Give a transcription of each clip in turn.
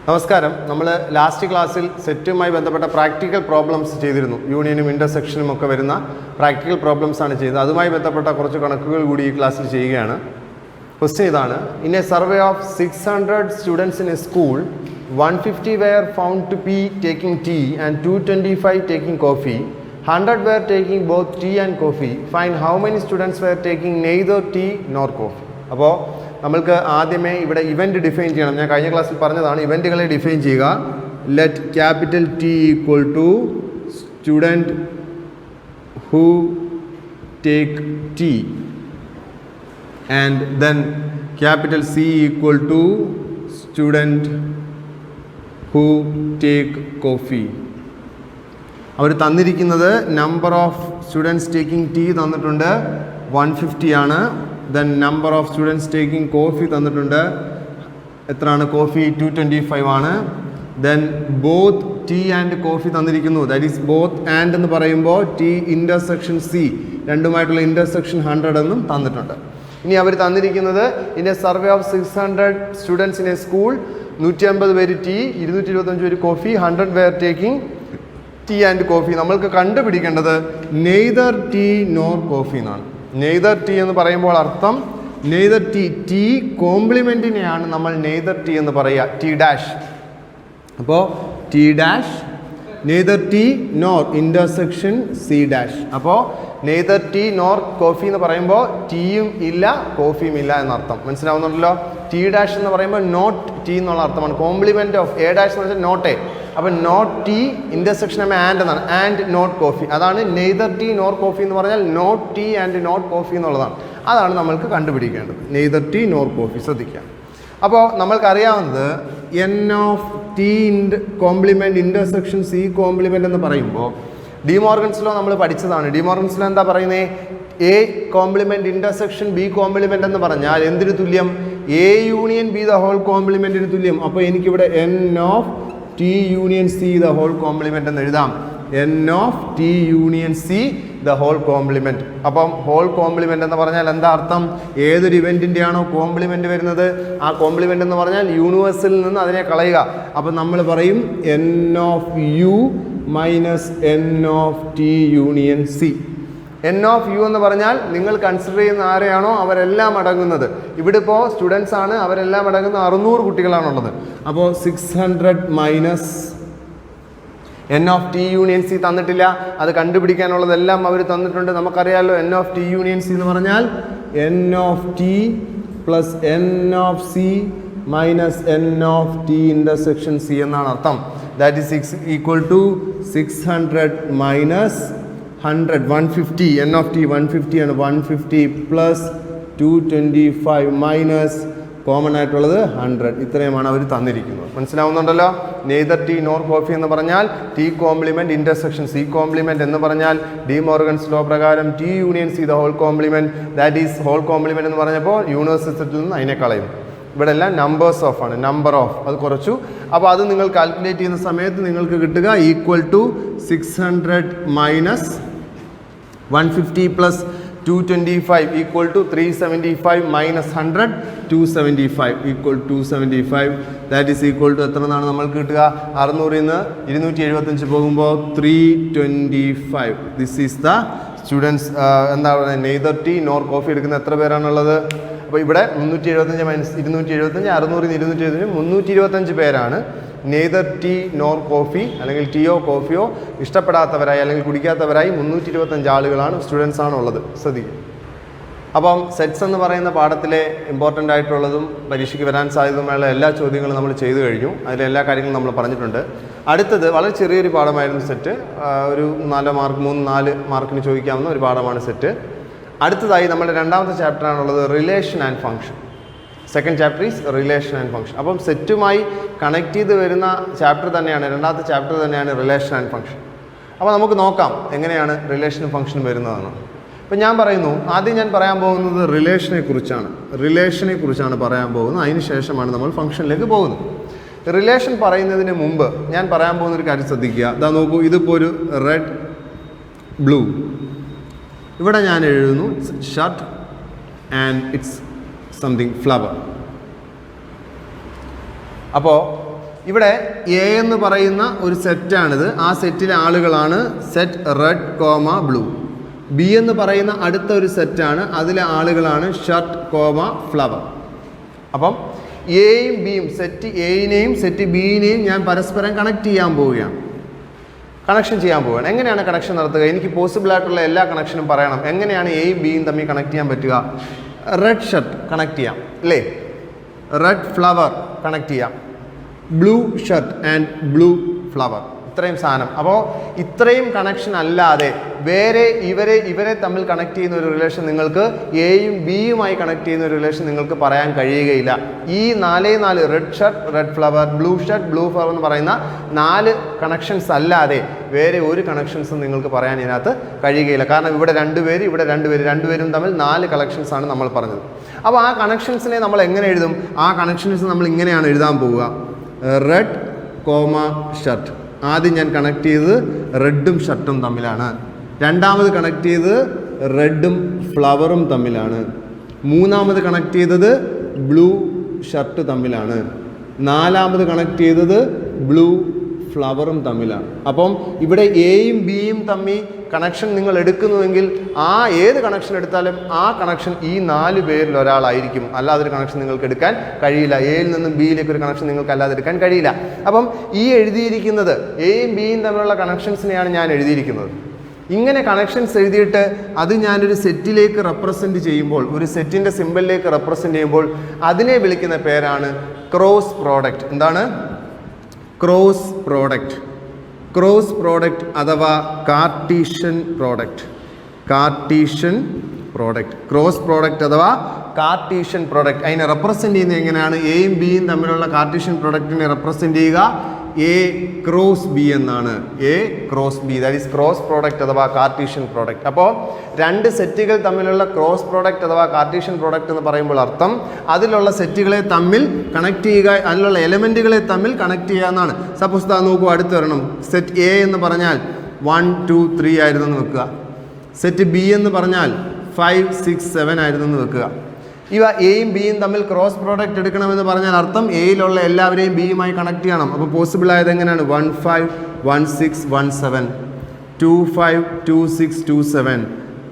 നമസ്കാരം. നമ്മൾ ലാസ്റ്റ് ക്ലാസ്സിൽ സെറ്റുമായി ബന്ധപ്പെട്ട പ്രാക്ടിക്കൽ പ്രോബ്ലംസ് ചെയ്തിരുന്നു. യൂണിയനും ഇൻ്റർസെക്ഷനും ഒക്കെ വരുന്ന പ്രാക്ടിക്കൽ പ്രോബ്ലംസ് ആണ് ചെയ്തത്. അതുമായി ബന്ധപ്പെട്ട കുറച്ച് കണക്കുകൾ കൂടി ഈ ക്ലാസ്സിൽ ചെയ്യുകയാണ്. ക്വസ്റ്റ്യൻ ഇതാണ്: in A survey of 600 students in A school, 150 were found to be taking tea and 225 taking coffee. 100 were taking both tea and coffee. Find how many students were taking neither tea nor coffee. അപ്പോൾ നമ്മൾക്ക് ആദ്യമേ ഇവിടെ event define ചെയ്യണം. ഞാൻ കഴിഞ്ഞ ക്ലാസ്സിൽ പറഞ്ഞതാണ്, ഇവൻറ്റുകളെ ഡിഫൈൻ ചെയ്യുക. Let capital T equal to student who take tea and then capital C equal to student who take coffee. അവർ തന്നിരിക്കുന്നത് number of students taking tea തന്നിട്ടുണ്ട്, 150 ആണ്. Then number of students taking coffee തന്നിട്ടുണ്ട്, എത്രയാണ്? Coffee 225 ആണ്. Then both tea and coffee തന്നിരിക്കുന്നു. That is both and എന്ന് പറയുമ്പോൾ ടി ഇൻ്റർസെക്ഷൻ സി രണ്ടുമായിട്ടുള്ള ഇൻ്റർസെക്ഷൻ 100 എന്നും തന്നിട്ടുണ്ട്. ഇനി അവർ തന്നിരിക്കുന്നത് in A survey of 600 students in A school, 150 പേര് ടീ, 225 പേര് കോഫി, 100 പേർ ടേക്കിംഗ് ടീ ആൻഡ് കോഫി. നമ്മൾക്ക് കണ്ടുപിടിക്കേണ്ടത് നെയ്തർ ടീ നോർ കോഫി എന്നാണ്. നെയ്തർ ടീ എന്ന് പറയുമ്പോൾ അർത്ഥം നെയ്തർ ടീ, ടീ കോംപ്ലിമെൻറ്റിനെയാണ് നമ്മൾ നെയ്തർ ടീ എന്ന് പറയുക, ടി ഡാഷ്. അപ്പോൾ T dash, neither tea nor intersection C dash. അപ്പോൾ നെയ്തർ ടീ നോർ കോഫി എന്ന് പറയുമ്പോൾ ടീയും ഇല്ല കോഫിയും ഇല്ല എന്നർത്ഥം. മനസ്സിലാവുന്നുണ്ടല്ലോ? ടി ഡാഷ് എന്ന് പറയുമ്പോൾ നോട്ട് ടീ എന്നുള്ള അർത്ഥമാണ്. കോംപ്ലിമെൻറ്റ് ഓഫ് എ ഡാഷ് എന്ന് വെച്ചാൽ നോട്ട് എ. അപ്പം നോട്ട് ടീ ഇൻ്റർസെക്ഷൻ ആകുമ്പോൾ ആൻഡ് എന്നാണ്, ആൻഡ് നോട്ട് കോഫി. അതാണ് നെയ്തർ ടീ നോർ കോഫി എന്ന് പറഞ്ഞാൽ not tea and not coffee എന്നുള്ളതാണ്. അതാണ് നമ്മൾക്ക് കണ്ടുപിടിക്കേണ്ടത്, നെയ്തർ ടീ നോർ കോഫി. ശ്രദ്ധിക്കാം. അപ്പോൾ നമ്മൾക്കറിയാവുന്നത് n of T complement intersection C complement എന്ന് പറയുമ്പോൾ ഡിമോർഗൻസ് ലോ നമ്മൾ പഠിച്ചതാണ്. ഡിമോർഗൻസ് ലോ എന്താ പറയുന്നത്? A complement intersection B complement എന്ന് പറഞ്ഞാൽ എന്തിനു തുല്യം? A union B the whole കോംപ്ലിമെൻറ്റിന് തുല്യം. അപ്പോൾ എനിക്കിവിടെ n of T union C the whole complement എന്ന് എഴുതാം. N of T union C the whole complement. അപ്പം ഹോൾ കോംപ്ലിമെൻ്റ് എന്ന് പറഞ്ഞാൽ എന്താ അർത്ഥം? ഏതൊരു ഇവൻറ്റിൻ്റെ ആണോ കോംപ്ലിമെൻറ്റ് വരുന്നത്, ആ കോംപ്ലിമെൻ്റ് എന്ന് പറഞ്ഞാൽ യൂണിവേഴ്സിൽ നിന്ന് അതിനെ കളയുക. അപ്പം നമ്മൾ പറയും n of U minus n of T union C. N of U എന്ന് പറഞ്ഞാൽ നിങ്ങൾ കൺസിഡർ ചെയ്യുന്ന ആരെയാണോ അവരെല്ലാം അടങ്ങുന്നത്. ഇവിടെ ഇപ്പോൾ സ്റ്റുഡൻസ് ആണ്, അവരെല്ലാം അടങ്ങുന്ന 600 കുട്ടികളാണുള്ളത്. അപ്പോൾ 600 minus n of T union C തന്നിട്ടില്ല. അത് കണ്ടുപിടിക്കാനുള്ളതെല്ലാം അവർ തന്നിട്ടുണ്ട്. നമുക്കറിയാമല്ലോ n of T union C എന്ന് പറഞ്ഞാൽ n of T plus n of C minus n of T intersection C എന്നാണ് അർത്ഥം. That is equal to 600 minus 100, 150. N of T 150 ആണ്. 150 പ്ലസ് 225 മൈനസ് കോമൺ ആയിട്ടുള്ളത് 100. ഇത്രയുമാണ് അവർ തന്നിരിക്കുന്നത്. മനസ്സിലാവുന്നുണ്ടല്ലോ? നെയ്തർ ടീ നോർ കോഫി എന്ന് പറഞ്ഞാൽ T complement intersection C complement എന്ന് പറഞ്ഞാൽ ഡിമോർഗൻസ് ലോ പ്രകാരം T union C the whole complement. That is whole complement എന്ന് പറഞ്ഞപ്പോൾ യൂണിവേഴ്സിറ്റിയിൽ നിന്ന് അതിനെ കളയും. ഇവിടെ എല്ലാം നമ്പേഴ്സ് ഓഫ് ആണ്, നമ്പർ ഓഫ് അത് കുറച്ചു. അപ്പോൾ അത് നിങ്ങൾ കാൽക്കുലേറ്റ് ചെയ്യുന്ന സമയത്ത് നിങ്ങൾക്ക് കിട്ടുക equal to 600 minus 150 plus 225 equal to 375 minus 100 275 equal 275. That is equal to എത്ര എന്നാണ് നമ്മൾക്ക് കിട്ടുക? 600 നിന്ന് 275 പോകുമ്പോൾ 325. ദിസ് ഈസ് ദ സ്റ്റുഡൻസ് എന്താ പറയുക, നെയ്തർ ടീ നോർ കോഫി എടുക്കുന്ന എത്ര പേരാണുള്ളത്? അപ്പോൾ ഇവിടെ 375 മൈനസ് 275, 600 275, 325 പേരാണ് നെയ്തർ ടീ നോർ കോഫി അല്ലെങ്കിൽ ടീയോ കോഫിയോ ഇഷ്ടപ്പെടാത്തവരായി അല്ലെങ്കിൽ കുടിക്കാത്തവരായി 325 ആളുകളാണ്, സ്റ്റുഡൻസ് ആണുള്ളത്. ശ്രദ്ധിക്കുക. അപ്പം സെറ്റ്സ് എന്ന് പറയുന്ന പാഠത്തിലെ ഇമ്പോർട്ടൻ്റ് ആയിട്ടുള്ളതും പരീക്ഷയ്ക്ക് വരാൻ സാധ്യതയുള്ള എല്ലാ ചോദ്യങ്ങളും നമ്മൾ ചെയ്തു കഴിഞ്ഞു. അതിലെ എല്ലാ കാര്യങ്ങളും നമ്മൾ പറഞ്ഞിട്ടുണ്ട്. അടുത്തത് വളരെ ചെറിയൊരു പാഠമായിരുന്നു സെറ്റ്. ഒരു 3-4 മാർക്കിന് ചോദിക്കാവുന്ന ഒരു പാഠമാണ് സെറ്റ്. അടുത്തതായി നമ്മുടെ രണ്ടാമത്തെ ചാപ്റ്ററാണുള്ളത് relation and function. Second chapter is relation and function. അപ്പം സെറ്റുമായി കണക്ട് ചെയ്ത് വരുന്ന ചാപ്റ്റർ തന്നെയാണ്, രണ്ടാമത്തെ ചാപ്റ്റർ തന്നെയാണ് റിലേഷൻ ആൻഡ് ഫംഗ്ഷൻ. അപ്പോൾ നമുക്ക് നോക്കാം എങ്ങനെയാണ് റിലേഷനും ഫംഗ്ഷനും വരുന്നതെന്ന്. ഇപ്പം ഞാൻ പറയുന്നു, ആദ്യം ഞാൻ പറയാൻ പോകുന്നത് റിലേഷനെ കുറിച്ചാണ് പറയാൻ പോകുന്നത്. അതിന് ശേഷമാണ് നമ്മൾ ഫംഗ്ഷനിലേക്ക് പോകുന്നത്. റിലേഷൻ പറയുന്നതിന് മുമ്പ് ഞാൻ പറയാൻ പോകുന്നൊരു കാര്യം ശ്രദ്ധിക്കുക. ഇതാ നോക്കൂ, ഇതിപ്പോൾ ഒരു റെഡ് ബ്ലൂ. ഇവിടെ ഞാൻ എഴുതുന്നു shirt and it's something flower. അപ്പോൾ ഇവിടെ എ എന്ന് പറയുന്ന ഒരു സെറ്റാണിത്. ആ സെറ്റിലെ ആളുകളാണ് set red comma blue. B എന്ന് പറയുന്ന അടുത്ത ഒരു സെറ്റാണ്, അതിലെ ആളുകളാണ് ഷർട്ട് കോമ ഫ്ലവർ. അപ്പം എയും ബിയും, സെറ്റ് എയിനെയും സെറ്റ് ബിയിനെയും ഞാൻ പരസ്പരം കണക്ട് ചെയ്യാൻ പോവുകയാണ്, കണക്ഷൻ ചെയ്യാൻ പോവുകയാണ്. എങ്ങനെയാണ് കണക്ഷൻ നടത്തുക? എനിക്ക് പോസിബിൾ ആയിട്ടുള്ള എല്ലാ കണക്ഷനും പറയണം. എങ്ങനെയാണ് എയും ബിയും തമ്മിൽ കണക്ട് ചെയ്യാൻ പറ്റുക? റെഡ് ഷർട്ട് കണക്ട് ചെയ്യാം അല്ലേ, റെഡ് ഫ്ലവർ കണക്ട് ചെയ്യാം, blue shirt and blue flower, ഇത്രയും സാധനം. അപ്പോൾ ഇത്രയും കണക്ഷൻ അല്ലാതെ വേറെ ഇവരെ തമ്മിൽ കണക്ട് ചെയ്യുന്ന ഒരു റിലേഷൻ നിങ്ങൾക്ക് എയും ബിയുമായി കണക്ട് ചെയ്യുന്ന ഒരു റിലേഷൻ നിങ്ങൾക്ക് പറയാൻ കഴിയുകയില്ല. ഈ 4 red shirt red flower, blue shirt blue flower എന്ന് പറയുന്ന 4 കണക്ഷൻസ് അല്ലാതെ വേറെ ഒരു കണക്ഷൻസും നിങ്ങൾക്ക് പറയാൻ ഇതിനകത്ത് കഴിയുകയില്ല. കാരണം ഇവിടെ 2 പേര്, ഇവിടെ 2 പേര്, 2 പേരും തമ്മിൽ 4 കണക്ഷൻസ് ആണ് നമ്മൾ പറഞ്ഞത്. അപ്പോൾ ആ കണക്ഷൻസിനെ നമ്മൾ എങ്ങനെ എഴുതും? ആ കണക്ഷൻസ് നമ്മൾ ഇങ്ങനെയാണ് എഴുതാൻ പോവുക. Red comma shirt. ആദ്യം ഞാൻ കണക്ട് ചെയ്തത് റെഡും ഷർട്ടും തമ്മിലാണ്. രണ്ടാമത് കണക്ട് ചെയ്തത് റെഡും ഫ്ലവറും തമ്മിലാണ്. മൂന്നാമത് കണക്ട് ചെയ്തത് ബ്ലൂ ഷർട്ട് തമ്മിലാണ്. നാലാമത് കണക്ട് ചെയ്തത് ബ്ലൂ ഫ്ലവറും തമ്മിലാണ്. അപ്പം ഇവിടെ എയും ബിയും തമ്മിൽ കണക്ഷൻ നിങ്ങൾ എടുക്കുന്നുവെങ്കിൽ ആ ഏത് കണക്ഷൻ എടുത്താലും ആ കണക്ഷൻ ഈ 4 പേരിൽ ഒരാളായിരിക്കും. അല്ലാതൊരു കണക്ഷൻ നിങ്ങൾക്ക് എടുക്കാൻ കഴിയില്ല. എയിൽ നിന്നും ബിയിലേക്ക് ഒരു കണക്ഷൻ നിങ്ങൾക്ക് അല്ലാതെ എടുക്കാൻ കഴിയില്ല. അപ്പം ഈ എഴുതിയിരിക്കുന്നത് എയും ബിയും തമ്മിലുള്ള കണക്ഷൻസിനെയാണ് ഞാൻ എഴുതിയിരിക്കുന്നത്. ഇങ്ങനെ കണക്ഷൻസ് എഴുതിയിട്ട് അത് ഞാനൊരു സെറ്റിലേക്ക് റെപ്രസെൻറ്റ് ചെയ്യുമ്പോൾ, ഒരു സെറ്റിൻ്റെ സിമ്പലിലേക്ക് റെപ്രസെൻറ്റ് ചെയ്യുമ്പോൾ അതിനെ വിളിക്കുന്ന പേരാണ് ക്രോസ് പ്രോഡക്റ്റ്. എന്താണ്? Cross product. ക്രോസ് പ്രോഡക്റ്റ് അഥവാ Cartesian product. Cartesian product, cross product അഥവാ കാർട്ടീഷ്യൻ പ്രോഡക്റ്റ്. അതിനെ റെപ്രസെൻറ്റ് ചെയ്യുന്നത് എങ്ങനെയാണ്? എയും ബിയും തമ്മിലുള്ള കാർട്ടീഷ്യൻ പ്രോഡക്റ്റിനെ റെപ്രസെൻറ്റ് ചെയ്യുക എ ക്രോസ് ബി എന്നാണ്. A cross B, that is cross product അഥവാ കാർട്ടീഷ്യൻ പ്രോഡക്റ്റ്. അപ്പോൾ 2 സെറ്റുകൾ തമ്മിലുള്ള ക്രോസ് പ്രോഡക്റ്റ് അഥവാ കാർട്ടീഷ്യൻ പ്രോഡക്റ്റ് എന്ന് പറയുമ്പോൾ അർത്ഥം അതിലുള്ള സെറ്റുകളെ തമ്മിൽ കണക്ട് ചെയ്യുക, അതിലുള്ള എലമെൻറ്റുകളെ തമ്മിൽ കണക്ട് ചെയ്യുക എന്നാണ്. സപ്പോസ് താ നോക്കൂ, അടുത്ത് വരണം. സെറ്റ് എ എന്ന് പറഞ്ഞാൽ 1 2 3 ആയിരുന്നു എന്ന് വെക്കുക. സെറ്റ് ബി എന്ന് പറഞ്ഞാൽ 5 6 7 ആയിരുന്നു എന്ന് വെക്കുക. ഇവ എയും ബിയും തമ്മിൽ ക്രോസ് പ്രോഡക്റ്റ് എടുക്കണമെന്ന് പറഞ്ഞാൽ അർത്ഥം എയിലുള്ള എല്ലാവരെയും ബിയുമായി കണക്ട് ചെയ്യണം. അപ്പോൾ പോസിബിൾ ആയത് എങ്ങനെയാണ്? 1 5 1 6 1 7, 2 5 2 6 2 7,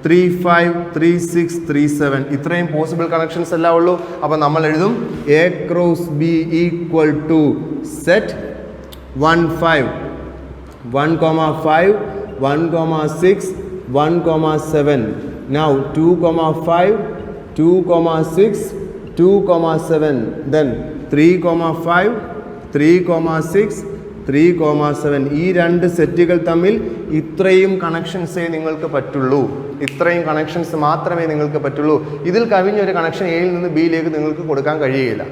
3 5 3 6 3 7. ഇത്രയും പോസിബിൾ കണക്ഷൻസ് എല്ലാം ഉള്ളൂ. അപ്പോൾ നമ്മൾ എഴുതും A cross B equal to set 1 5 1 5 1 6 1 7. Now 2 5 2 6 2 7, then 3 5 3 6 3 7. ഈ 2 സെറ്റുകൾ തമ്മിൽ ഇത്രയും കണക്ഷൻസേ നിങ്ങൾക്ക് പറ്റുള്ളൂ. ഇത്രയും കണക്ഷൻസ് മാത്രമേ നിങ്ങൾക്ക് പറ്റുള്ളൂ. ഇതിൽ കവിഞ്ഞൊരു കണക്ഷൻ എയിൽ നിന്ന് ബിയിലേക്ക് നിങ്ങൾക്ക് കൊടുക്കാൻ കഴിയുകയില്ല.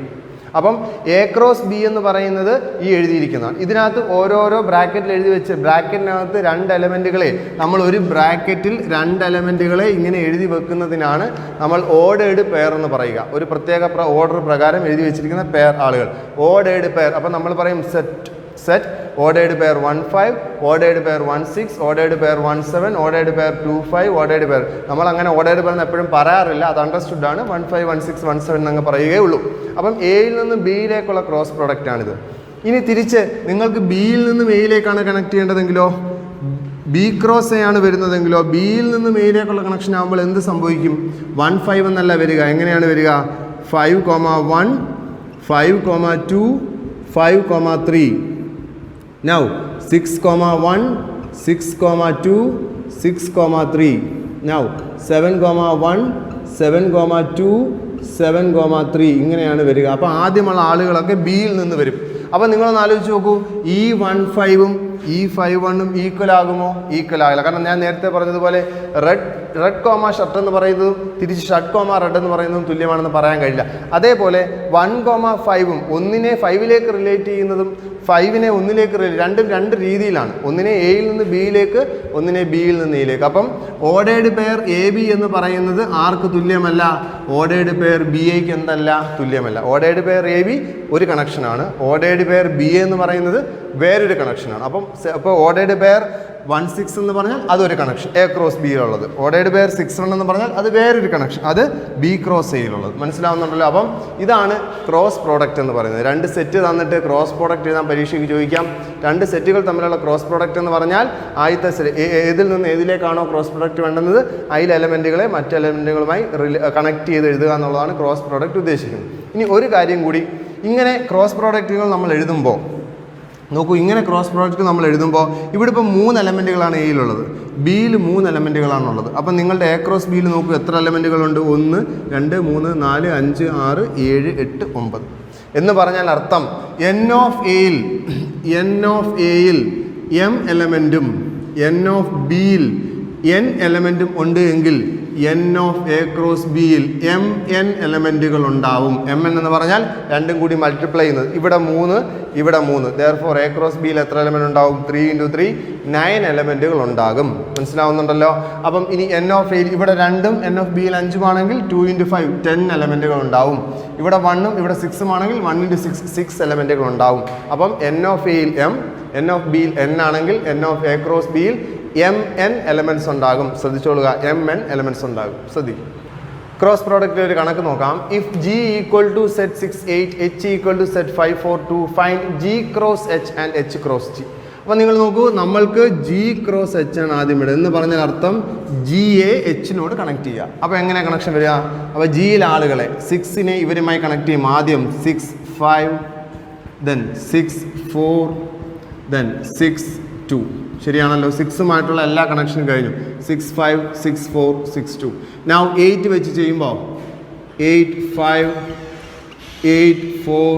അപ്പം എ ക്രോസ് ബി എന്ന് പറയുന്നത് ഈ എഴുതിയിരിക്കുന്നതാണ്. ഇതിനകത്ത് ഓരോരോ ബ്രാക്കറ്റിൽ എഴുതി വെച്ച് ബ്രാക്കറ്റിനകത്ത് 2 എലമെൻറ്റുകളെ നമ്മൾ ഒരു ബ്രാക്കറ്റിൽ 2 എലമെൻറ്റുകളെ ഇങ്ങനെ എഴുതി വെക്കുന്നതിനാണ് നമ്മൾ ഓർഡേർഡ് പെയർ എന്ന് പറയുക. ഒരു പ്രത്യേക ഓർഡർ പ്രകാരം എഴുതി വെച്ചിരിക്കുന്ന പെയർ ആളുകൾ ഓർഡേർഡ് പെയർ. അപ്പം നമ്മൾ പറയും set ordered pair 1 5, ordered pair 1 6, ordered pair 1 7, ordered pair 2 5, ordered pair. നമ്മൾ അങ്ങനെ ഓർഡേർഡ് പെയർ എന്ന് എപ്പോഴും പറയാറില്ല, അത് അണ്ടർസ്റ്റുഡ് ആണ്. 1 5 1 6 1 7 എന്നങ്ങ് പറയുകയേ ഉള്ളൂ. അപ്പം എയിൽ നിന്നും ബിയിലേക്കുള്ള ക്രോസ് പ്രോഡക്റ്റ് ആണിത്. ഇനി തിരിച്ച് നിങ്ങൾക്ക് ബിയിൽ നിന്നും എയിലേക്കാണ് കണക്ട് ചെയ്യേണ്ടതെങ്കിലോ, ബി ക്രോസ് എ ആണ് വരുന്നതെങ്കിലോ, ബിയിൽ നിന്നും എയിലേക്കുള്ള കണക്ഷൻ ആകുമ്പോൾ എന്ത് സംഭവിക്കും? 1 5 എന്നല്ല വരിക. എങ്ങനെയാണ് വരിക? 5 1 5 2 5 3. Now 6 1 6 2 6 3. Now 7 1 7 2 7 3. ഇങ്ങനെയാണ് വരിക. അപ്പോൾ ആദ്യമുള്ള ആളുകളൊക്കെ ബിയിൽ നിന്ന് വരും. അപ്പോൾ നിങ്ങളൊന്ന് ആലോചിച്ച് നോക്കൂ, ഈ 1 5ഉം ഈ 5 1ഉം ഈക്വൽ ആകുമോ? ഈക്വൽ ആകില്ല. കാരണം ഞാൻ നേരത്തെ പറഞ്ഞതുപോലെ റെഡ് കോമ ഷർട്ട് എന്ന് പറയുന്നതും തിരിച്ച് ഷർട്ട് കോമ റെഡ് എന്ന് പറയുന്നതും തുല്യമാണെന്ന് പറയാൻ കഴിയില്ല. അതേപോലെ 1 5ഉം ഒന്നിനെ 5ലേക്ക് റിലേറ്റ് ചെയ്യുന്നതും 5നെ 1ലേക്ക് രണ്ടും 2 രീതിയിലാണ്. ഒന്നിനെ എയിൽ നിന്ന് ബിയിലേക്ക്, ഒന്നിനെ ബിയിൽ നിന്ന് എയിലേക്ക്. അപ്പം ഓർഡേർഡ് പെയർ എ ബി എന്ന് പറയുന്നത് ആർക്ക് തുല്യമല്ല? ഓർഡേർഡ് പെയർ ബി എക്ക് എന്തല്ല? തുല്യമല്ല. ഓർഡേർഡ് പെയർ എ ബി ഒരു കണക്ഷനാണ്, ഓർഡേർഡ് പെയർ ബി എന്ന് പറയുന്നത് വേറൊരു കണക്ഷനാണ്. അപ്പോൾ ഓർഡേർഡ് പെയർ 1 6 എന്ന് പറഞ്ഞാൽ അതൊരു കണക്ഷൻ എ ക്രോസ് ബിയിലുള്ളത്. ഓർഡേഡ് പെയർ 6 1 എന്ന് പറഞ്ഞാൽ അത് വേറൊരു കണക്ഷൻ, അത് ബി ക്രോസ് എയിലുള്ളത്. മനസ്സിലാവുന്നുണ്ടല്ലോ? അപ്പം ഇതാണ് ക്രോസ് പ്രോഡക്റ്റ് എന്ന് പറയുന്നത്. രണ്ട് സെറ്റ് തന്നിട്ട് ക്രോസ് പ്രോഡക്റ്റ് എഴുതാൻ പരീക്ഷയ്ക്ക് ചോദിക്കാം. രണ്ട് സെറ്റുകൾ തമ്മിലുള്ള ക്രോസ് പ്രോഡക്റ്റ് എന്ന് പറഞ്ഞാൽ ആദ്യത്തെ ഏതിൽ നിന്ന് ഏതിലേക്കാണോ ക്രോസ് പ്രോഡക്റ്റ് വേണ്ടുന്നത് അതിലെ എലമെൻറ്റുകളെ മറ്റ് എലമെൻറ്റുകളുമായി കണക്ട് ചെയ്ത് എഴുതുക എന്നുള്ളതാണ് ക്രോസ് പ്രോഡക്റ്റ് ഉദ്ദേശിക്കുന്നത്. ഇനി ഒരു കാര്യം കൂടി, ഇങ്ങനെ ക്രോസ് പ്രോഡക്റ്റുകൾ നമ്മൾ എഴുതുമ്പോൾ നോക്കൂ, ഇങ്ങനെ ക്രോസ് പ്രോഡക്റ്റ് നമ്മൾ എഴുതുമ്പോൾ ഇവിടെ ഇപ്പോൾ 3 എലമെൻറ്റുകളാണ് എയിലുള്ളത്, ബിയിൽ 3 എലമെൻറ്റുകളാണുള്ളത്. അപ്പം നിങ്ങളുടെ എ ക്രോസ് ബിയിൽ നോക്കൂ എത്ര എലമെൻറ്റുകളുണ്ട്? 1 2 3 4 5 6 7 8 9 എന്ന് പറഞ്ഞാൽ അർത്ഥം എൻ ഓഫ് എയിൽ എം എലമെൻറ്റും എൻ ഓഫ് ബിയിൽ n എലമെൻറ്റും ഉണ്ട് എങ്കിൽ എൻ ഓഫ് എ ക്രോസ് ബിയിൽ എം എൻ എലമെൻറ്റുകൾ ഉണ്ടാവും. എം എൻ എന്ന് പറഞ്ഞാൽ രണ്ടും കൂടി മൾട്ടിപ്ലൈ ചെയ്യുന്നത്. ഇവിടെ 3 ഇവിടെ 3. ദെയർഫോർ എ ക്രോസ് ബിയിൽ എത്ര എലമെൻറ്റ് ഉണ്ടാവും? 3 × 3 9 എലമെൻറ്റുകൾ ഉണ്ടാകും. മനസ്സിലാവുന്നുണ്ടല്ലോ? അപ്പം ഇനി എൻ ഓഫ് എയിൽ ഇവിടെ 2ഉം എൻ ഓഫ് ബിയിൽ 5ഉം ആണെങ്കിൽ 2 × 5 10 എലമെൻറ്റുകൾ ഉണ്ടാവും. ഇവിടെ 1ഉം ഇവിടെ 6ഉം ആണെങ്കിൽ 1 × 6 6 എലമെൻറ്റുകൾ ഉണ്ടാവും. അപ്പം എൻ ഓഫ് എയിൽ എം, എൻ ഓഫ് ബിയിൽ n ആണെങ്കിൽ എൻ ഓഫ് എ ക്രോസ് ബിയിൽ എം എൻ എലമെൻറ്റ്സ് ഉണ്ടാകും. ശ്രദ്ധിച്ചോളുക, എം എൻ എലമെൻറ്റ്സ് ഉണ്ടാകും. ശ്രദ്ധിക്കും. ക്രോസ് പ്രോഡക്റ്റിൽ ഒരു കണക്ക് നോക്കാം. If G equal to set 6 8 H equal to set 5 4 2 find G cross H and H cross G. അപ്പോൾ നിങ്ങൾ നോക്കൂ, നമ്മൾക്ക് ജി ക്രോസ് എച്ച് ആണ് ആദ്യം ഇവിടെ എന്ന് പറഞ്ഞാൽ അർത്ഥം ജി എ എച്ചിനോട് കണക്ട് ചെയ്യുക. അപ്പോൾ എങ്ങനെ കണക്ഷൻ വരിക? അപ്പോൾ ജിയിലെ ആളുകളെ 6നെ ഇവരുമായി കണക്ട് ചെയ്യും. ആദ്യം 6 5 then 6 4 then 6 2. ശരിയാണല്ലോ? 6ഉമായിട്ടുള്ള എല്ലാ കണക്ഷനും കഴിഞ്ഞു. 6 5 6 4 6 2. നൗ 8 വെച്ച് ചെയ്യുമ്പോൾ 8 5 8 4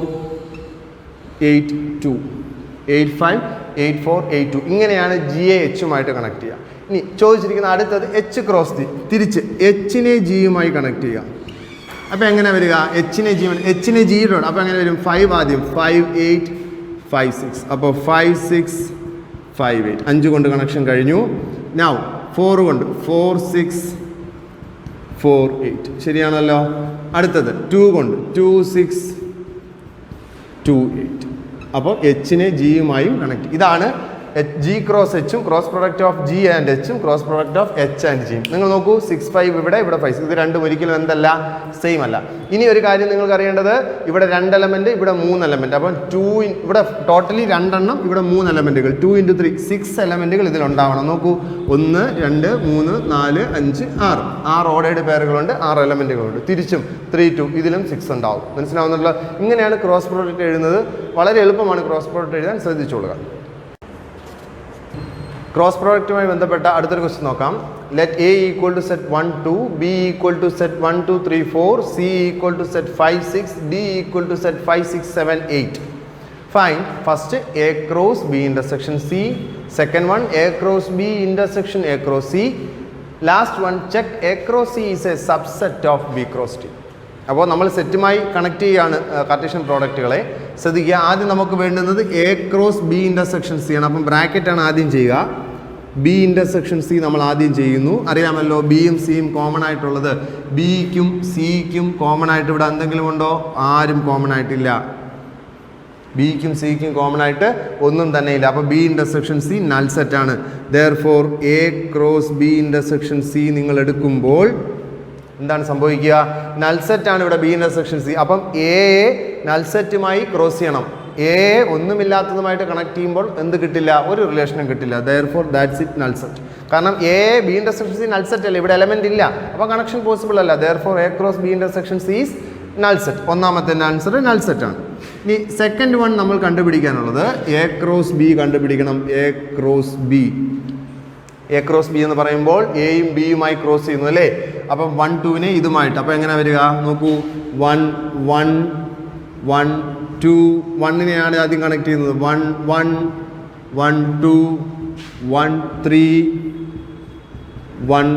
8 2 8 5 8 4 8 2. ഇങ്ങനെയാണ് ജി എ എച്ചുമായിട്ട് കണക്ട് ചെയ്യുക. ഇനി ചോദിച്ചിരിക്കുന്ന അടുത്തത് എച്ച് ക്രോസ് ജി. തിരിച്ച് എച്ചിനെ ജിയുമായി കണക്ട് ചെയ്യുക. അപ്പോൾ എങ്ങനെ വരിക? എച്ചിനെ ജിയിലോട്ട്. അപ്പോൾ എങ്ങനെ വരും? 5 ആദ്യം 5 8 5 6. അപ്പോൾ 5 6 5 8. 5 കൊണ്ട് കണക്ഷൻ കഴിഞ്ഞു. നൗ 4 കൊണ്ട് 4 6 4 8. ശരിയാണല്ലോ? അടുത്തത് 2 കൊണ്ട് 2 6 2 8. അപ്പോൾ എച്ചിനെ ജിയുമായും കണക്ട്. ഇതാണ് ജി ക്രോസ് എച്ചും cross product of G and എച്ചും cross product of H and ജിയും. നിങ്ങൾ നോക്കൂ, 6 5 ഇവിടെ 5. ഇത് രണ്ടും ഒരിക്കലും എന്തല്ല? സെയിം അല്ല. ഇനി ഒരു കാര്യം നിങ്ങൾക്ക് അറിയേണ്ടത്, ഇവിടെ 2 എലമെൻറ്റ്, ഇവിടെ 3 എലമെൻറ്റ്. അപ്പം ഇവിടെ ടോട്ടലി 2 എണ്ണം, ഇവിടെ 3 എലമെൻറ്റുകൾ. 2 × 3 6 എലമെൻറ്റുകൾ ഇതിലുണ്ടാവണം. നോക്കൂ, 1 2 3 4 5 6 ഓർഡേഡ് പെയറുകളുണ്ട്, 6 എലമെൻറ്റുകളുണ്ട്. തിരിച്ചും 3 2 ഇതിലും 6 ഉണ്ടാവും. മനസ്സിലാവുന്നുണ്ടല്ലോ? ഇങ്ങനെയാണ് ക്രോസ് പ്രോഡക്റ്റ് എഴുതുന്നത്. വളരെ എളുപ്പമാണ് ക്രോസ് പ്രോഡക്റ്റ് എഴുതാൻ. ശ്രദ്ധിച്ചോളുക. ക്രോസ് പ്രോഡക്റ്റുമായി ബന്ധപ്പെട്ട അടുത്തൊരു ക്വസ്റ്റ്യൻ നോക്കാം. Let A equal to set 1 2, B equal to set 1 2 3 4, C equal to set 5 6, D equal to set 5 6 7 8. Find first A cross B intersection C, second one A cross B intersection A cross C, last one check A cross C is A subset of B cross T. അപ്പോൾ നമ്മൾ സെറ്റുമായി connect ചെയ്യുകയാണ് Cartesian പ്രോഡക്റ്റുകളെ. ശ്രദ്ധിക്കുക, ആദ്യം നമുക്ക് വേണ്ടുന്നത് A cross B intersection C ആണ്. അപ്പം ബ്രാക്കറ്റാണ് ആദ്യം ചെയ്യുക. ബി ഇൻ്റർസെക്ഷൻ സി നമ്മൾ ആദ്യം ചെയ്യുന്നു. അറിയാമല്ലോ, ബിയും സിയും കോമൺ ആയിട്ടുള്ളത്. ബിക്കും സിക്കും കോമൺ ആയിട്ട് ഇവിടെ എന്തെങ്കിലും ഉണ്ടോ? ആരും കോമൺ ആയിട്ടില്ല. ബിക്കും സിക്കും കോമൺ ആയിട്ട് ഒന്നും തന്നെ ഇല്ല. അപ്പോൾ ബി ഇൻ്റർസെക്ഷൻ സി നൾ സെറ്റാണ്. Therefore A cross B intersection C നിങ്ങൾ എടുക്കുമ്പോൾ എന്താണ് സംഭവിക്കുക? നൾസെറ്റാണ് ഇവിടെ ബി ഇൻ്റർസെക്ഷൻ സി. അപ്പം എ നൾസെറ്റുമായി ക്രോസ് ചെയ്യണം. എ ഒന്നുമില്ലാത്തതുമായിട്ട് കണക്ട് ചെയ്യുമ്പോൾ എന്ത് കിട്ടില്ല? ഒരു റിലേഷനും കിട്ടില്ല. Therefore that's it null set. കാരണം A B intersection C null set അല്ല, ഇവിടെ എലമെൻ്റ് ഇല്ല. അപ്പോൾ കണക്ഷൻ പോസിബിൾ അല്ല. Therefore A cross B intersection C is null set. ഒന്നാമത്തെ ആൻസർ നൾസെറ്റാണ്. ഇനി സെക്കൻഡ് വൺ നമ്മൾ കണ്ടുപിടിക്കാനുള്ളത് എ ക്രോസ് ബി കണ്ടുപിടിക്കണം. A cross B. A cross B എന്ന് പറയുമ്പോൾ എയും ബിയുമായി ക്രോസ് ചെയ്യുന്നു അല്ലേ? അപ്പം 1 2നെ ഇതുമായിട്ട്. അപ്പോൾ എങ്ങനെ വരിക? നോക്കൂ, 1 1 1 2 1നെയാണ് ആദ്യം കണക്ട് ചെയ്യുന്നത്. 1 1 1 2 1 3 1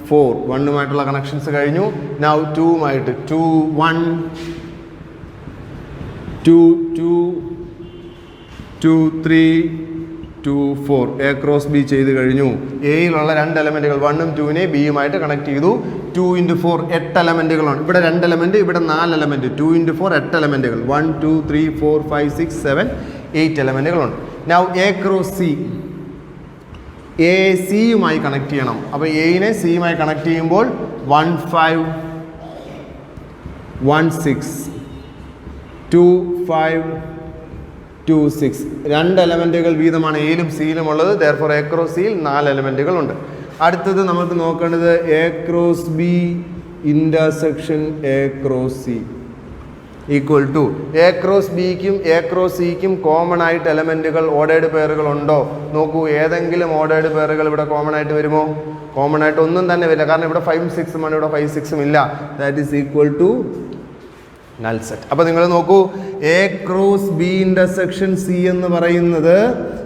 4. 1നുമായിട്ടുള്ള കണക്ഷൻസ് കഴിഞ്ഞു. നൗ 2വുമായിട്ട് 2 1 2 2 2 3 2 4. എ ക്രോസ് ബി ചെയ്ത് കഴിഞ്ഞു. എയിലുള്ള 2 എലമെൻറ്റുകൾ 1ഉം 2നെ ബിയുമായിട്ട് കണക്ട് ചെയ്തു. 2 × 4 8 എലമെൻറ്റുകളാണ്. ഇവിടെ 2 എലമെൻറ്റ്, ഇവിടെ 4 എലമെൻറ്റ്. 2 × 4 8 എലമെൻറ്റുകൾ. 1 2 3 4 5 6 7 8 എലമെൻറ്റുകളുണ്ട്. Now A cross C. A സിയുമായി കണക്ട് ചെയ്യണം. അപ്പോൾ എയിനെ സിയുമായി കണക്ട് ചെയ്യുമ്പോൾ 1 5 1 6 2 5 2 6 2 എലമെൻറ്റുകൾ വീതമാണ് എയിലും സിയിലും ഉള്ളത്. ദെയർഫോർ എ ക്രോസ് സിയിൽ 4 എലമെൻറ്റുകൾ ഉണ്ട്. അടുത്തത് നമുക്ക് നോക്കേണ്ടത് A cross B intersection A cross C equal to A cross ബിക്കും എ ക്രോസ് സിക്കും കോമൺ ആയിട്ട് എലമെൻറ്റുകൾ ഓർഡേഡ് പെയറുകൾ ഉണ്ടോ നോക്കൂ. ഏതെങ്കിലും ഓർഡേഡ് പെയറുകൾ ഇവിടെ കോമൺ ആയിട്ട് വരുമോ? കോമൺ ആയിട്ട് ഒന്നും തന്നെ വരില്ല. കാരണം ഇവിടെ 5 6 ആണ്, ഇവിടെ 5 6 ഇല്ല. That is equal to null set. അപ്പോൾ നിങ്ങൾ നോക്കൂ, A cross B intersection C എന്ന് പറയുന്നത്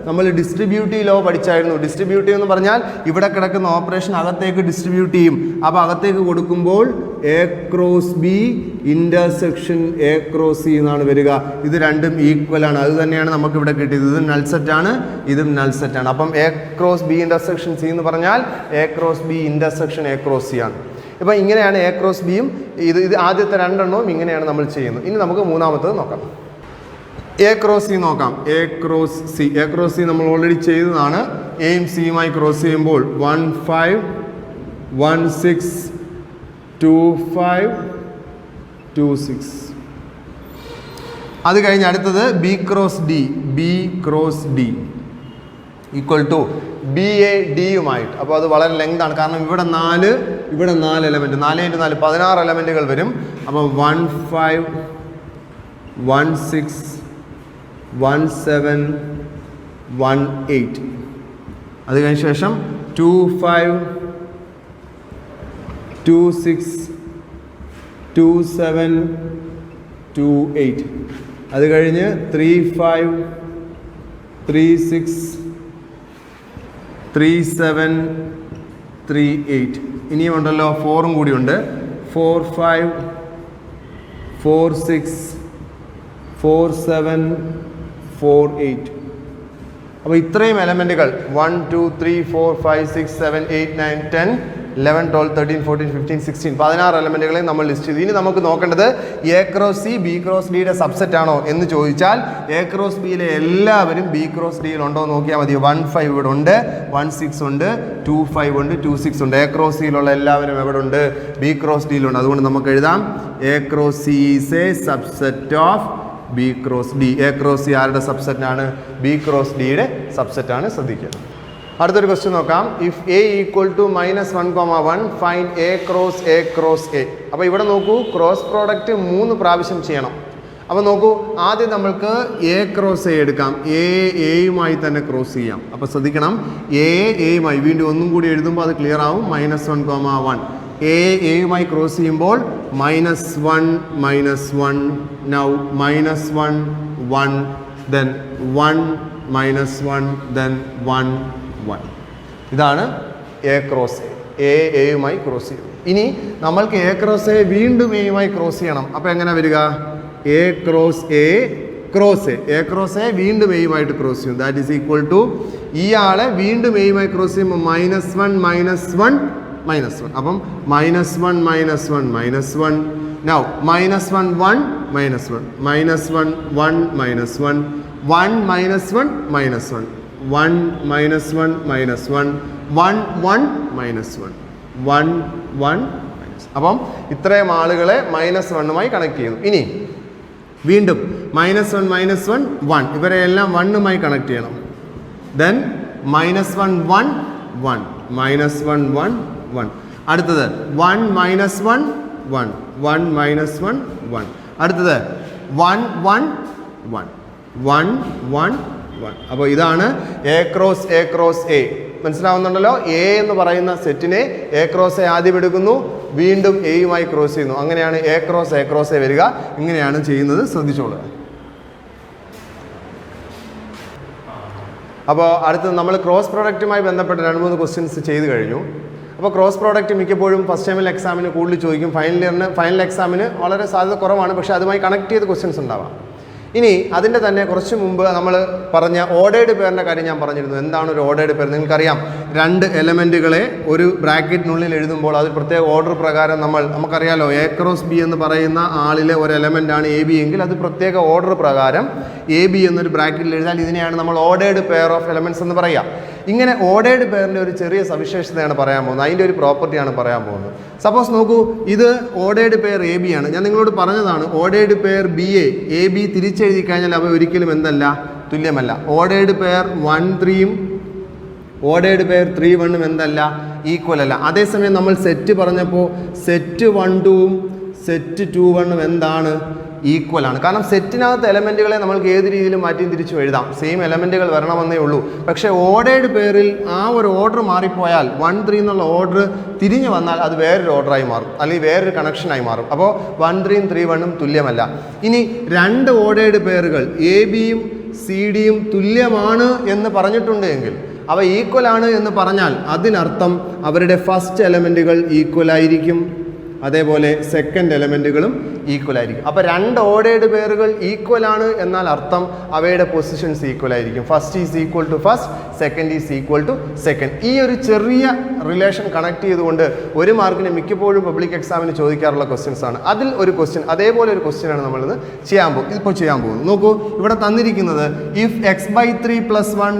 നമ്മൾ ഡിസ്ട്രിബ്യൂട്ടീവ് ലോ പഠിച്ചായിരുന്നു. ഡിസ്ട്രിബ്യൂട്ടീവ് എന്ന് പറഞ്ഞാൽ ഇവിടെ കിടക്കുന്ന ഓപ്പറേഷൻ അകത്തേക്ക് ഡിസ്ട്രിബ്യൂട്ട് ചെയ്യും. അപ്പോൾ അകത്തേക്ക് കൊടുക്കുമ്പോൾ A cross B intersection A cross C എന്നാണ് വരിക. ഇത് രണ്ടും ഈക്വൽ ആണ്. അത് തന്നെയാണ് നമുക്ക് ഇവിടെ കിട്ടിയത്. ഇതും നൾ സെറ്റാണ്, ഇതും നൾ സെറ്റാണ്. അപ്പം A cross B intersection C എന്ന് പറഞ്ഞാൽ A cross B intersection A cross C ആണ്. ഇപ്പം ഇങ്ങനെയാണ് എ ക്രോസ് ബിയും ഇത് ആദ്യത്തെ രണ്ടെണ്ണവും ഇങ്ങനെയാണ് നമ്മൾ ചെയ്യുന്നത്. ഇനി നമുക്ക് മൂന്നാമത്തത് നോക്കാം. എ ക്രോസ് സി നോക്കാം. A cross C, A cross C നമ്മൾ ഓൾറെഡി ചെയ്തതാണ്. എയും സിയുമായി ക്രോസ് ചെയ്യുമ്പോൾ 1 5 1 6 2 5 2 6. അത് കഴിഞ്ഞ് അടുത്തത് B cross D, B cross D equal to B A ഡിയുമായിട്ട്. അപ്പോൾ അത് വളരെ ലെങ്ത് ആണ്. കാരണം ഇവിടെ 4 എലമെൻറ്റ്, 4 × 4 16 എലമെൻറ്റുകൾ വരും. അപ്പോൾ 1 5 1 6 1 7 1 8. അത് കഴിഞ്ഞ ശേഷം 2 5 2 6 2 7 2 8. അത് കഴിഞ്ഞ് 3 5 3 6 3 7 3 8. ഇനിയും ഉണ്ടല്ലോ, 4ഉം കൂടിയുണ്ട്. 4 5 4 6 4 7 4 8. അപ്പോൾ ഇത്രയും എലമെൻറ്റുകൾ 1 2 3 4 5 6 7 8 9 10 11 12 13 14 15 16 16 എലമെൻറ്റുകളെ നമ്മൾ ലിസ്റ്റ് ചെയ്തു. ഇനി നമുക്ക് നോക്കേണ്ടത് A cross C B cross ഡിയുടെ സബ്സെറ്റ് ആണോ എന്ന് ചോദിച്ചാൽ എ ക്രോസ് ബിയിലെ എല്ലാവരും ബി ക്രോസ് ഡിയിൽ ഉണ്ടോ എന്ന് നോക്കിയാൽ മതി. 1 5 ഇവിടെ ഉണ്ട്, 1 6 ഉണ്ട്, 2 5 ഉണ്ട്, 2 6 ഉണ്ട്. എ ക്രോസ് സിയിലുള്ള എല്ലാവരും എവിടെ ഉണ്ട്? ബി ക്രോസ് ഡിയിലുണ്ട്. അതുകൊണ്ട് നമുക്ക് എഴുതാം A cross C is A subset of B cross D. A cross C ആരുടെ സബ്സെറ്റാണ്? ബി ക്രോസ് ഡിയുടെ സബ്സെറ്റാണ്. ശ്രദ്ധിക്കുക. അടുത്തൊരു ക്വസ്റ്റ്യൻ നോക്കാം. If A equal to -1, 1 find A cross A cross A. അപ്പോൾ ഇവിടെ നോക്കൂ, ക്രോസ് പ്രോഡക്റ്റ് 3 പ്രാവശ്യം ചെയ്യണം. അപ്പോൾ നോക്കൂ, ആദ്യം നമ്മൾക്ക് എ ക്രോസ് എ എടുക്കാം. എയുമായി തന്നെ ക്രോസ് ചെയ്യാം. അപ്പോൾ ശ്രദ്ധിക്കണം, എയുമായി വീണ്ടും ഒന്നും കൂടി എഴുതുമ്പോൾ അത് ക്ലിയർ ആവും. -1, 1 എയുമായി ക്രോസ് ചെയ്യുമ്പോൾ -1 -1 നൗ -1 1 then 1 -1 then 1 1. ഇതാണ് എ ക്രോസ് എയുമായി ക്രോസ് ചെയ്യും. ഇനി നമ്മൾക്ക് എ ക്രോസ് എ വീണ്ടും എയുമായി ക്രോസ് ചെയ്യണം. അപ്പോൾ എങ്ങനെ വരിക? A cross A cross A cross A വീണ്ടും എയുമായിട്ട് ക്രോസ് ചെയ്യും. ദാറ്റ് ഈസ് ഈക്വൽ ടു ഇയാളെ വീണ്ടും എയുമായി ക്രോസ് ചെയ്യുമ്പോൾ -1 -1 -1. അപ്പം -1 -1 -1 നൗ -1 1 -1 -1 1 -1 1 -1 -1 1 -1 -1 1 1 -1 1 1. അപ്പം ഇത്രയും ആളുകളെ -1മായി കണക്ട് ചെയ്യുന്നു. ഇനി വീണ്ടും -1 -1 1 ഇവരെ എല്ലാം 1മായി കണക്ട് ചെയ്യണം. ദെൻ -1 1 1 -1 1 1. അടുത്തത് 1 -1 1 1 -1 1. അടുത്തത് 1 1 1 1 1 1. അപ്പോൾ ഇതാണ് എ ക്രോസ് എ. മനസ്സിലാവുന്നുണ്ടല്ലോ? എ എന്ന് പറയുന്ന സെറ്റിനെ എ ക്രോസ് എ ആദ്യം എടുക്കുന്നു, വീണ്ടും എയുമായി ക്രോസ് ചെയ്യുന്നു. അങ്ങനെയാണ് എ ക്രോസ് എ വരിക. ഇങ്ങനെയാണ് ചെയ്യുന്നത്, ശ്രദ്ധിച്ചോളുക. അപ്പോൾ അടുത്തത് നമ്മൾ ക്രോസ് പ്രോഡക്റ്റുമായി ബന്ധപ്പെട്ട് 2-3 ക്വസ്റ്റ്യൻസ് ചെയ്ത് കഴിഞ്ഞു. അപ്പോൾ ക്രോസ് പ്രോഡക്റ്റ് മിക്കപ്പോഴും ഫസ്റ്റ് ടൈമിൽ എക്സാമിന് കൂടുതൽ ചോദിക്കും. ഫൈനൽ എക്സാമിന് വളരെ സാധ്യത കുറവാണ്, പക്ഷേ അതുമായി കണക്ട് ചെയ്ത് ക്വസ്റ്റ്യൻസ് ഉണ്ടാവാം. ഇനി അതിൻ്റെ തന്നെ കുറച്ച് മുമ്പ് നമ്മൾ പറഞ്ഞ ഓർഡേഡ് പെയറിൻ്റെ കാര്യം ഞാൻ പറഞ്ഞിരുന്നു. എന്താണ് ഒരു ഓർഡേഡ് പെയർ? നിങ്ങൾക്കറിയാം, രണ്ട് എലമെൻറ്റുകളെ ഒരു ബ്രാക്കറ്റിനുള്ളിൽ എഴുതുമ്പോൾ അത് പ്രത്യേക ഓർഡർ പ്രകാരം നമുക്കറിയാലോ എ ക്രോസ് ബി എന്ന് പറയുന്ന ആളിലെ ഒരു എലമെൻ്റാണ് എ ബി എങ്കിൽ അത് പ്രത്യേക ഓർഡർ പ്രകാരം എ ബി എന്നൊരു ബ്രാക്കറ്റിൽ എഴുതാൽ ഇതിനെയാണ് നമ്മൾ ഓർഡേർഡ് പെയർ ഓഫ് എലമെൻറ്റ്സ് എന്ന് പറയുക. ഇങ്ങനെ ഓർഡേർഡ് പെയറിൻ്റെ ഒരു ചെറിയ സവിശേഷതയാണ് പറയാൻ പോകുന്നത്, അതിൻ്റെ ഒരു പ്രോപ്പർട്ടിയാണ് പറയാൻ പോകുന്നത്. സപ്പോസ് നോക്കൂ, ഇത് ഓർഡേർഡ് പെയർ എ ബി ആണ്. ഞാൻ നിങ്ങളോട് പറഞ്ഞതാണ് ordered pair B A B തിരിച്ചെഴുതി കഴിഞ്ഞാൽ അവ ഒരിക്കലും എന്തല്ല, തുല്യമല്ല. ഓർഡേർഡ് പെയർ 1 3യും ഓർഡേർഡ് പെയർ 3 1ഉം എന്തല്ല, ഈക്വൽ അല്ല. അതേസമയം നമ്മൾ സെറ്റ് പറഞ്ഞപ്പോൾ സെറ്റ് 1 2ഉം സെറ്റ് 2 1ഉം എന്താണ്, ഈക്വൽ ആണ്. കാരണം സെറ്റിനകത്ത് എലമെൻറ്റുകളെ നമ്മൾക്ക് ഏത് രീതിയിലും മാറ്റിയും തിരിച്ചും എഴുതാം, സെയിം എലമെൻറ്റുകൾ വരണമെന്നേ ഉള്ളൂ. പക്ഷേ ഓർഡേർഡ് പെയറിൽ ആ ഒരു ഓർഡർ മാറിപ്പോയാൽ 1 3 എന്നുള്ള ഓർഡർ തിരിഞ്ഞു വന്നാൽ അത് വേറൊരു ഓർഡറായി മാറും, അല്ലെങ്കിൽ വേറൊരു കണക്ഷനായി മാറും. അപ്പോൾ 1 3യും 3 1ഉം തുല്യമല്ല. ഇനി രണ്ട് ഓർഡേർഡ് പെയറുകൾ എ ബിയും സി ഡിയും തുല്യമാണ് എന്ന് പറഞ്ഞിട്ടുണ്ട് എങ്കിൽ, അവ ഈക്വലാണ് എന്ന് പറഞ്ഞാൽ അതിനർത്ഥം അവരുടെ ഫസ്റ്റ് എലമെൻറ്റുകൾ ഈക്വലായിരിക്കും, അതേപോലെ സെക്കൻഡ് എലമെൻറ്റുകളും ഈക്വൽ ആയിരിക്കും. അപ്പോൾ രണ്ട് ഓർഡേർഡ് പെയറുകൾ ഈക്വൽ ആണ് എന്നാൽ അർത്ഥം അവയുടെ പൊസിഷൻസ് ഈക്വൽ ആയിരിക്കും. First is equal to first, second is equal to second. ഈ ഒരു ചെറിയ റിലേഷൻ കണക്ട് ചെയ്തുകൊണ്ട് ഒരു മാർക്കിന് മിക്കപ്പോഴും പബ്ലിക് എക്സാമിന് ചോദിക്കാറുള്ള ക്വസ്റ്റ്യൻസ് ആണ്. അതിൽ ഒരു ക്വസ്റ്റ്യൻ, അതേപോലെ ഒരു ക്വസ്റ്റ്യനാണ് നമ്മളിത് ഇപ്പോൾ ചെയ്യാൻ പോകുന്നത്. നോക്കൂ, ഇവിടെ തന്നിരിക്കുന്നത് ഇഫ് x/3 + 1,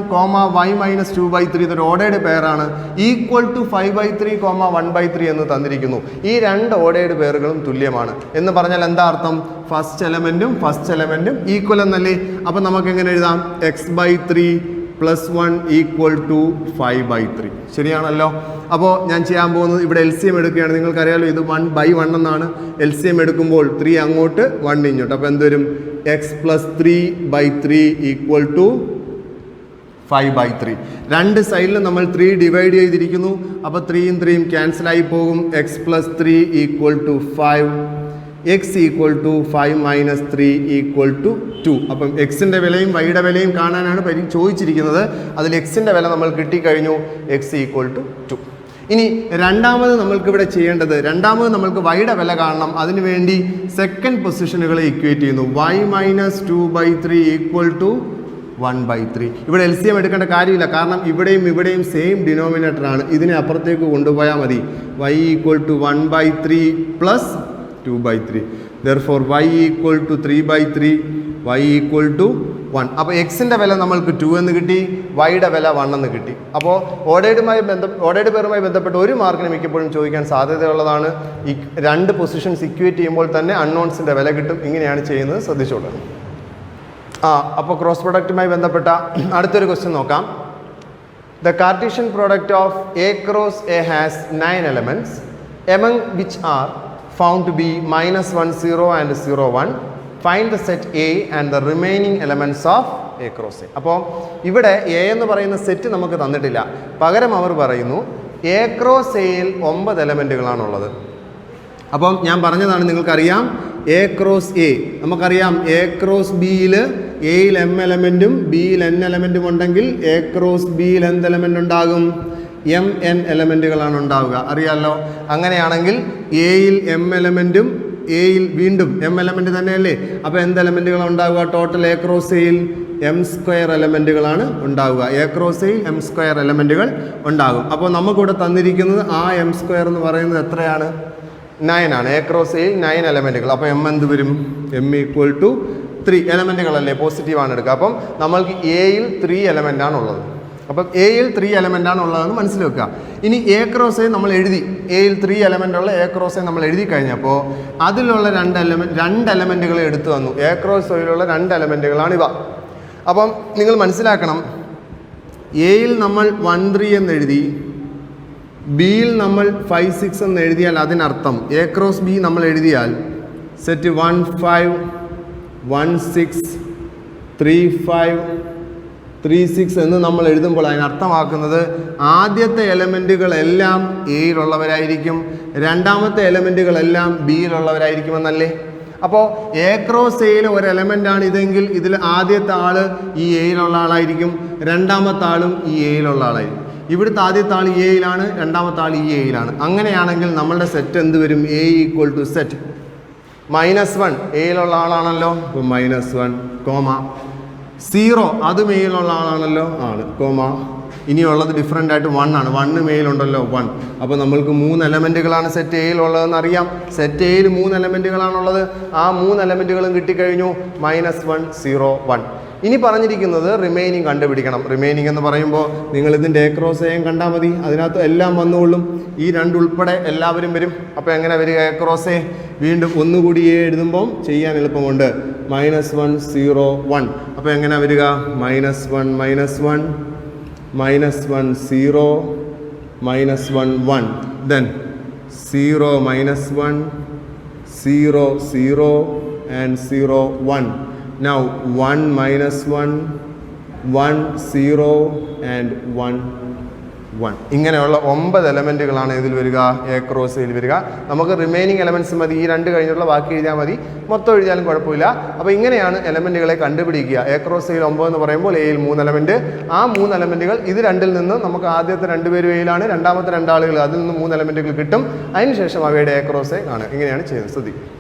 y - 2/3 ഇതൊരു ഓർഡേർഡ് പെയറാണ്, ഈക്വൽ ടു 5/3, 1/3 എന്ന് തന്നിരിക്കുന്നു. ഈ രണ്ട് ഓർഡേർഡ് പെയറുകളും തുല്യമാണ് എന്ന് പറഞ്ഞാൽ എന്താ അർത്ഥം? ഫസ്റ്റ് എലമെൻറ്റും ഈക്വൽ എന്നല്ലേ. അപ്പം നമുക്ക് എങ്ങനെ എഴുതാം? x/3 + 1 = 5/3. ശരിയാണല്ലോ. അപ്പോൾ ഞാൻ ചെയ്യാൻ പോകുന്നത് ഇവിടെ LCM എടുക്കുകയാണ്. നിങ്ങൾക്കറിയാലോ ഇത് 1/1 എന്നാണ്. LCM എടുക്കുമ്പോൾ 3 അങ്ങോട്ട് 1 ഇങ്ങോട്ട്. അപ്പോൾ എന്ത് വരും? x + 3/3 = 5/3. രണ്ട് സൈഡിലും നമ്മൾ 3 ഡിവൈഡ് ചെയ്തിരിക്കുന്നു. അപ്പോൾ 3യും 3യും ക്യാൻസലായി പോകും. x + 3 = 5, x = 5 - 3 = 2. അപ്പം എക്സിൻ്റെ വിലയും വൈയുടെ വിലയും കാണാനാണ് ചോദിച്ചിരിക്കുന്നത്. അതിൽ എക്സിൻ്റെ വില നമ്മൾ കിട്ടിക്കഴിഞ്ഞു, x = 2. ഇനി രണ്ടാമത് നമ്മൾക്കിവിടെ ചെയ്യേണ്ടത്, നമ്മൾക്ക് വൈയുടെ വില കാണണം. അതിനുവേണ്ടി സെക്കൻഡ് പൊസിഷനുകളെ ഇക്വേറ്റ് ചെയ്യുന്നു. y - 2/3 = 1/3. ഇവിടെ LCM എടുക്കേണ്ട കാര്യമില്ല, കാരണം ഇവിടെയും സെയിം ഡിനോമിനേറ്റർ ആണ്. ഇതിനെ അപ്പുറത്തേക്ക് കൊണ്ടുപോയാൽ മതി. y = 1/3 + 2/3. Therefore y = 3/3, y = 1. അപ്പോൾ എക്സിൻ്റെ വില നമ്മൾക്ക് 2 എന്ന് കിട്ടി, വൈയുടെ വില 1 എന്ന് കിട്ടി. അപ്പോൾ ഓർഡേർഡ് പെയറുമായി ബന്ധപ്പെട്ട് ഒരു മാർക്കിന് മിക്കപ്പോഴും ചോദിക്കാൻ സാധ്യതയുള്ളതാണ്. ഈ രണ്ട് പൊസിഷൻസ് ഇക്വേറ്റ് ചെയ്യുമ്പോൾ തന്നെ അൺനോൺസിൻ്റെ വില കിട്ടും. ഇങ്ങനെയാണ് ചെയ്യുന്നത്, ശ്രദ്ധിച്ചോളൂ. അപ്പോൾ ക്രോസ് പ്രൊഡക്റ്റുമായി ബന്ധപ്പെട്ട അടുത്തൊരു ക്വസ്റ്റ്യൻ നോക്കാം. The Cartesian product of A × A has 9 elements, among which are found to be -1 0 and 0 1. Find the set A and the remaining elements of A × A. അപ്പോൾ ഇവിടെ A എന്ന് പറയുന്ന സെറ്റ് നമുക്ക് തന്നിട്ടില്ല. പകരം അവർ പറയുന്നു A × Aയിൽ 9 എലമെൻറ്റുകളാണുള്ളത്. അപ്പം ഞാൻ പറഞ്ഞതാണ്, നിങ്ങൾക്കറിയാം A × A. നമുക്കറിയാം A × Bയിൽ എയിൽ m എലമെൻറ്റും ബിയിൽ n എലമെൻറ്റും ഉണ്ടെങ്കിൽ A × Bയിൽ എന്ത് എലമെൻ്റ് ഉണ്ടാകും? mn എലമെൻറ്റുകളാണ് ഉണ്ടാവുക, അറിയാമല്ലോ. അങ്ങനെയാണെങ്കിൽ എയിൽ m എലമെൻറ്റും എയിൽ വീണ്ടും m എലമെൻറ്റ് തന്നെയല്ലേ. അപ്പോൾ എന്ത് എലമെൻറ്റുകളാണ് ഉണ്ടാവുക? ടോട്ടൽ A × Aയിൽ m² എലമെൻറ്റുകളാണ് ഉണ്ടാവുക. A × Aയിൽ m² എലമെൻറ്റുകൾ ഉണ്ടാകും. അപ്പോൾ നമുക്കിവിടെ തന്നിരിക്കുന്നത് ആ m² എന്ന് പറയുന്നത് എത്രയാണ്? 9 ആണ്. A × Aയിൽ 9 എലമെൻറ്റുകൾ. അപ്പോൾ m എന്ത് വരും? m = 3 എലമെൻറ്റുകളല്ലേ, പോസിറ്റീവാണ് എടുക്കുക. അപ്പം നമ്മൾക്ക് എയിൽ 3 എലമെൻ്റാണ് ഉള്ളത്. അപ്പം എയിൽ 3 എലമെൻ്റാണ് ഉള്ളതെന്ന് മനസ്സിൽ വെക്കുക. ഇനി A × A നമ്മൾ എഴുതി, എയിൽ 3 എലമെൻ്റുള്ള A × A നമ്മൾ എഴുതി കഴിഞ്ഞപ്പോൾ അതിലുള്ള രണ്ട് എലമെൻറ്റുകളെ എടുത്തു വന്നു. A × Aയിലുള്ള 2 എലമെൻറ്റുകളാണിവ. അപ്പം നിങ്ങൾ മനസ്സിലാക്കണം, എയിൽ നമ്മൾ 1 3 എന്ന് എഴുതി, ബിയിൽ നമ്മൾ 5 6 എന്ന് എഴുതിയാൽ അതിനർത്ഥം A × B നമ്മൾ എഴുതിയാൽ സെറ്റ് 1 5 1 6 3 5 3 6 എന്ന് നമ്മൾ എഴുതുമ്പോൾ അതിനർത്ഥമാക്കുന്നത് ആദ്യത്തെ എലമെൻറ്റുകളെല്ലാം എയിലുള്ളവരായിരിക്കും, രണ്ടാമത്തെ എലമെൻറ്റുകളെല്ലാം ബിയിലുള്ളവരായിരിക്കുമെന്നല്ലേ. അപ്പോൾ A × Aയിലെ ഒരു എലമെൻ്റാണ് ഇതെങ്കിൽ ഇതിൽ ആദ്യത്തെ ആൾ ഈ എയിലുള്ള ആളായിരിക്കും, രണ്ടാമത്തെ ആളും ഈ എയിലുള്ള ആളായിരിക്കും. ഇവിടുത്തെ ആദ്യത്തെ ആൾ എയിലാണ്, രണ്ടാമത്തെ ആൾ ഈ എയിലാണ്. അങ്ങനെയാണെങ്കിൽ നമ്മളുടെ സെറ്റ് എന്ത് വരും? A = സെറ്റ് -1 എയിലുള്ള ആളാണല്ലോ, അപ്പോൾ -1, 0 അതും എയിലുള്ള ആളാണല്ലോ, ആണ്, ഇനിയുള്ളത് ഡിഫറൻ്റ് ആയിട്ട് 1 ആണ്. 1 മേലുണ്ടല്ലോ 1. അപ്പോൾ നമ്മൾക്ക് 3 എലമെൻറ്റുകളാണ് സെറ്റ് എയിൽ ഉള്ളതെന്ന് അറിയാം. സെറ്റ് എയിൽ 3 എലമെൻറ്റുകളാണുള്ളത്. ആ 3 എലമെൻറ്റുകളും കിട്ടിക്കഴിഞ്ഞു. -1 0 1. ഇനി പറഞ്ഞിരിക്കുന്നത് റിമൈനിങ് കണ്ടുപിടിക്കണം. റിമൈനിങ് എന്ന് പറയുമ്പോൾ നിങ്ങൾ ഇതിൻ്റെ ഏക്രോസേയം കണ്ടാൽ മതി. അതിനകത്ത് എല്ലാം വന്നുകൊള്ളും. ഈ 2 ഉൾപ്പെടെ എല്ലാവരും വരും. അപ്പോൾ എങ്ങനെ വരിക ഏക്രോസേ? വീണ്ടും ഒന്നുകൂടി എഴുതുമ്പം ചെയ്യാൻ എളുപ്പമുണ്ട്. -1 0 1. അപ്പോൾ എങ്ങനെ വരിക? -1 -1 -1 0 -1 1. Then 0 -1 0 0 and 0 1. Now 1 -1 1 0 and 1 1. ഇങ്ങനെയുള്ള 9 എലമെൻറ്റുകളാണ് ഇതിൽ വരിക, എ ക്രോസയിൽ വരിക. നമുക്ക് റിമൈനിങ് എലമെൻറ്റ്സ് മതി. ഈ 2 കഴിഞ്ഞിട്ടുള്ള ബാക്കി എഴുതിയാൽ മതി. മൊത്തം എഴുതിയാലും കുഴപ്പമില്ല. അപ്പോൾ ഇങ്ങനെയാണ് എലമെൻറ്റുകളെ കണ്ടുപിടിക്കുക. എ ക്രോസയിൽ 9 എന്ന് പറയുമ്പോൾ എയിൽ 3 എലമെൻറ്റ്. ആ 3 എലമെൻറ്റുകൾ ഇത് 2-ൽ നിന്ന് നമുക്ക് ആദ്യത്തെ 2 പേര് എയിലാണ്, രണ്ടാമത്തെ 2 ആളുകൾ അതിൽ നിന്ന് 3 എലമെൻറ്റുകൾ കിട്ടും. അതിനുശേഷം അവയുടെ എ ക്രോസെ കാണുക. ഇങ്ങനെയാണ് ചെയ്യുന്നത്. ശ്രദ്ധിക്കുക.